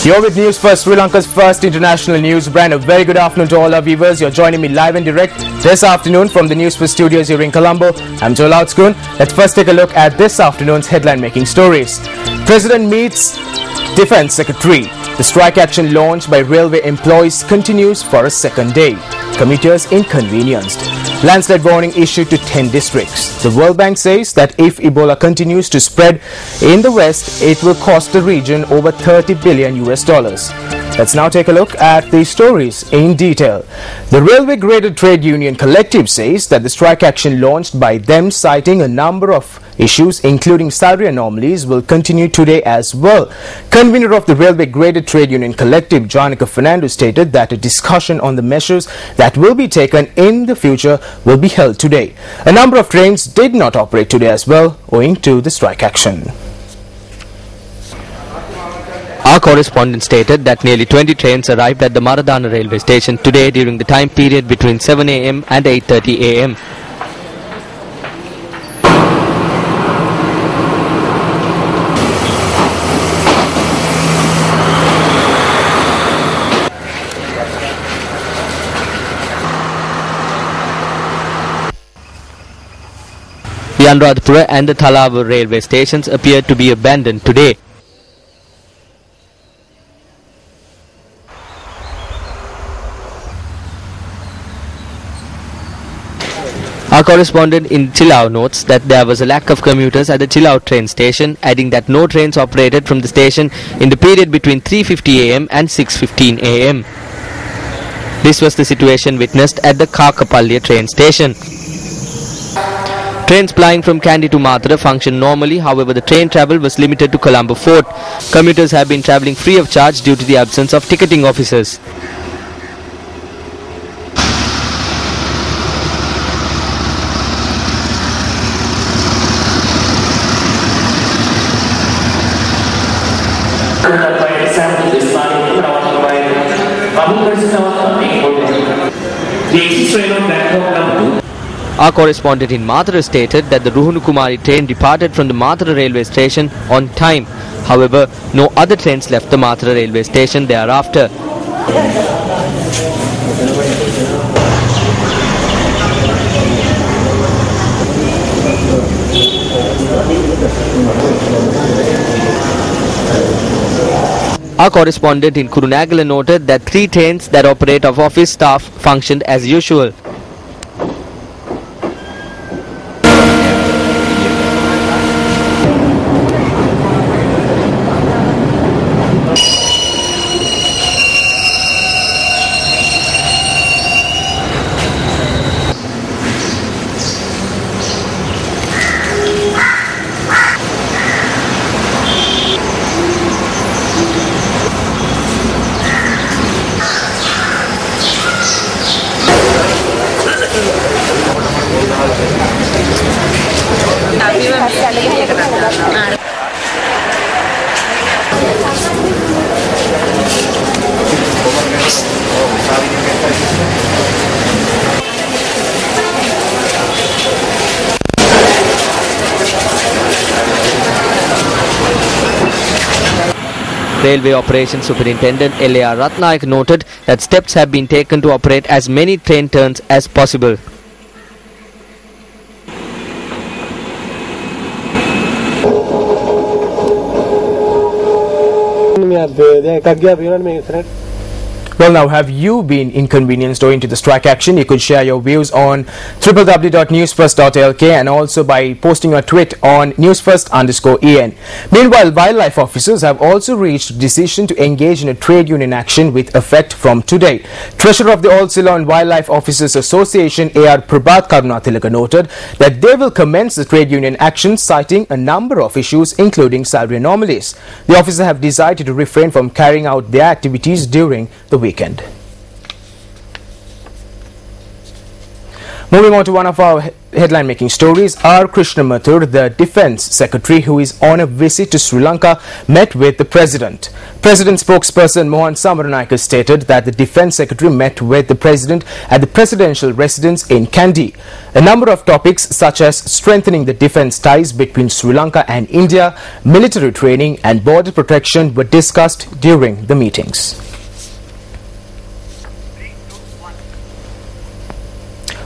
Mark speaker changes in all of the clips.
Speaker 1: You're with Newsfirst, Sri Lanka's first international news brand. A very good afternoon to all our viewers. You're joining me live and direct this afternoon from the Newsfirst studios here in Colombo. I'm Joel Outskun. Let's first take a look at this afternoon's headline-making stories. President meets Defense Secretary. The strike action launched by railway employees continues for a second day. Commuters inconvenienced. Landslide warning issued to 10 districts. The World Bank says that if Ebola continues to spread in the West, it will cost the region over $30 billion. Let's now take a look at the stories in detail. The Railway Graded Trade Union Collective says that the strike action launched by them, citing a number of issues including salary anomalies, will continue today as well. Convener of the Railway Graded Trade Union Collective, Janica Fernando, stated that a discussion on the measures that will be taken in the future will be held today. A number of trains did not operate today as well, owing to the strike action.
Speaker 2: Our correspondent stated that nearly 20 trains arrived at the Maradana railway station today during the time period between 7 a.m. and 8:30 a.m. The Anuradhapura and the Thalava railway stations appeared to be abandoned today. Our correspondent in Chilau notes that there was a lack of commuters at the Chilau train station, adding that no trains operated from the station in the period between 3:50 a.m. and 6:15 a.m. This was the situation witnessed at the Kakapalya train station. Trains plying from Kandy to Mathura function normally, however the train travel was limited to Colombo Fort. Commuters have been travelling free of charge due to the absence of ticketing officers. Our correspondent in Mathura stated that the Ruhunukumari train departed from the Mathura railway station on time. However, no other trains left the Mathura railway station thereafter. Our correspondent in Kurunagala noted that 3 trains that operate of office staff functioned as usual. Railway Operations Superintendent L.A.R. Ratnaik noted that steps have been taken to operate as many train turns as possible.
Speaker 1: Well, now, have you been inconvenienced owing to the strike action? You could share your views on www.newsfirst.lk and also by posting a tweet on Newsfirst_en. Meanwhile, wildlife officers have also reached a decision to engage in a trade union action with effect from today. Treasurer of the All Ceylon Wildlife Officers Association, A.R. Prabhat Karunathilaka, noted that they will commence the trade union action, citing a number of issues including salary anomalies. The officers have decided to refrain from carrying out their activities during the weekend. Moving on to one of our headline-making stories, R. Krishnamathur, the Defence Secretary, who is on a visit to Sri Lanka, met with the President. President spokesperson Mohan Samaranayake stated that the Defence Secretary met with the President at the presidential residence in Kandy. A number of topics such as strengthening the defence ties between Sri Lanka and India, military training and border protection were discussed during the meetings.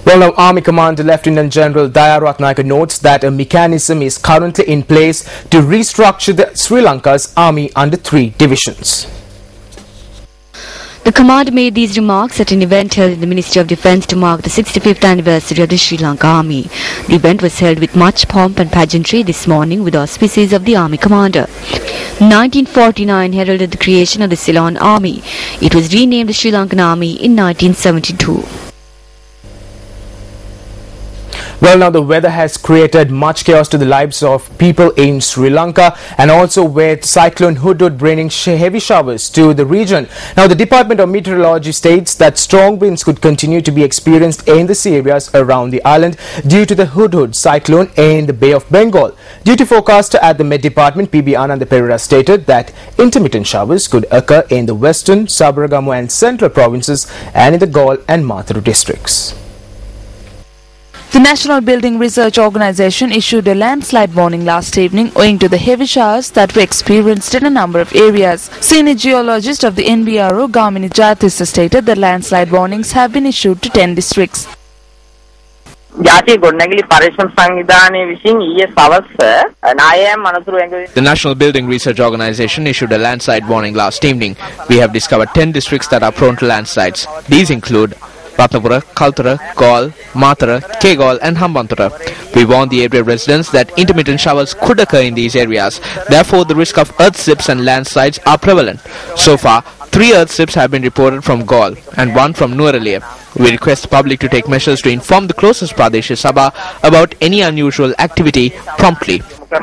Speaker 1: Well, now, Army Commander Lieutenant General Daya Ratnayake notes that a mechanism is currently in place to restructure the Sri Lanka's army under 3 divisions.
Speaker 3: The commander made these remarks at an event held in the Ministry of Defence to mark the 65th anniversary of the Sri Lanka Army. The event was held with much pomp and pageantry this morning with auspices of the Army Commander. 1949 heralded the creation of the Ceylon Army. It was renamed the Sri Lankan Army in 1972.
Speaker 1: Well, now the weather has created much chaos to the lives of people in Sri Lanka, and also with Cyclone Hudhud bringing heavy showers to the region. Now the Department of Meteorology states that strong winds could continue to be experienced in the sea areas around the island due to the Hudhud cyclone in the Bay of Bengal. Duty forecaster at the Met Department, PB Ananda Perera, stated that intermittent showers could occur in the western, Sabaragamu and central provinces and in the Galle and Matharu districts.
Speaker 4: The National Building Research Organisation issued a landslide warning last evening owing to the heavy showers that were experienced in a number of areas. Senior geologist of the NBRO, Gamini Jayatissa, stated that landslide warnings have been issued to 10 districts.
Speaker 2: The National Building Research Organisation issued a landslide warning last evening. We have discovered 10 districts that are prone to landslides. These include Ratnapura, Kaltara, Galle, Matara, Kegalle and Hambantota. We warned the area residents that intermittent showers could occur in these areas. Therefore, the risk of earth slips and landslides are prevalent. So far, 3 earth slips have been reported from Galle and 1 from Nuwara. We request the public to take measures to inform the closest Pradesh Sabha about any unusual activity promptly.
Speaker 4: Due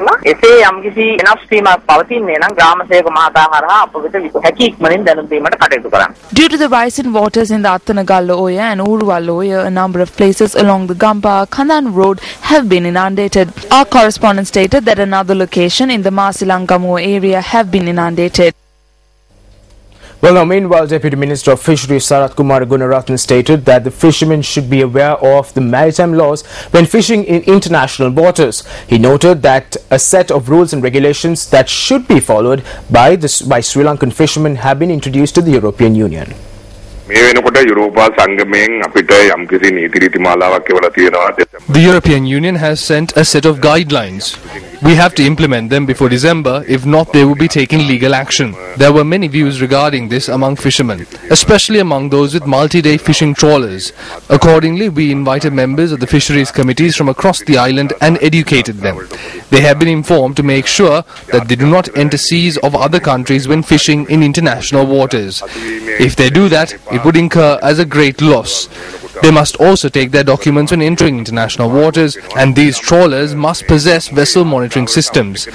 Speaker 4: to the rise in waters in the Attanagalla Oya and Uruwal Oya, a number of places along the Gamba Khandan road have been inundated. Our correspondent stated that another location in the Masilangamu area have been inundated.
Speaker 1: Well, now, meanwhile, Deputy Minister of Fisheries Sarath Kumar Gunaratne stated that the fishermen should be aware of the maritime laws when fishing in international waters. He noted that a set of rules and regulations that should be followed by Sri Lankan fishermen have been introduced to the European Union.
Speaker 5: The European Union has sent a set of guidelines. We have to implement them before December, if not they will be taking legal action. There were many views regarding this among fishermen, especially among those with multi-day fishing trawlers. Accordingly, we invited members of the fisheries committees from across the island and educated them. They have been informed to make sure that they do not enter seas of other countries when fishing in international waters. If they do that, it would incur as a great loss. They must also take their documents when entering international waters, and these trawlers must possess vessel monitoring systems.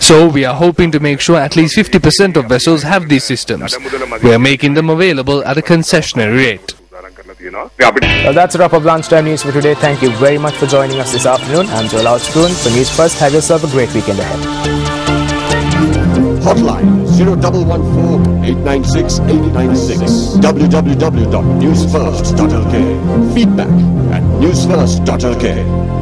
Speaker 5: So we are hoping to make sure at least 50% of vessels have these systems. We are making them available at a concessionary rate.
Speaker 1: Well, that's a wrap of lunchtime news for today. Thank you very much for joining us this afternoon. I'm Joel Outspoon for News First. Have yourself a great weekend ahead.
Speaker 6: Hotline 0114-896-896. www.newsfirst.lk. Feedback at newsfirst.lk.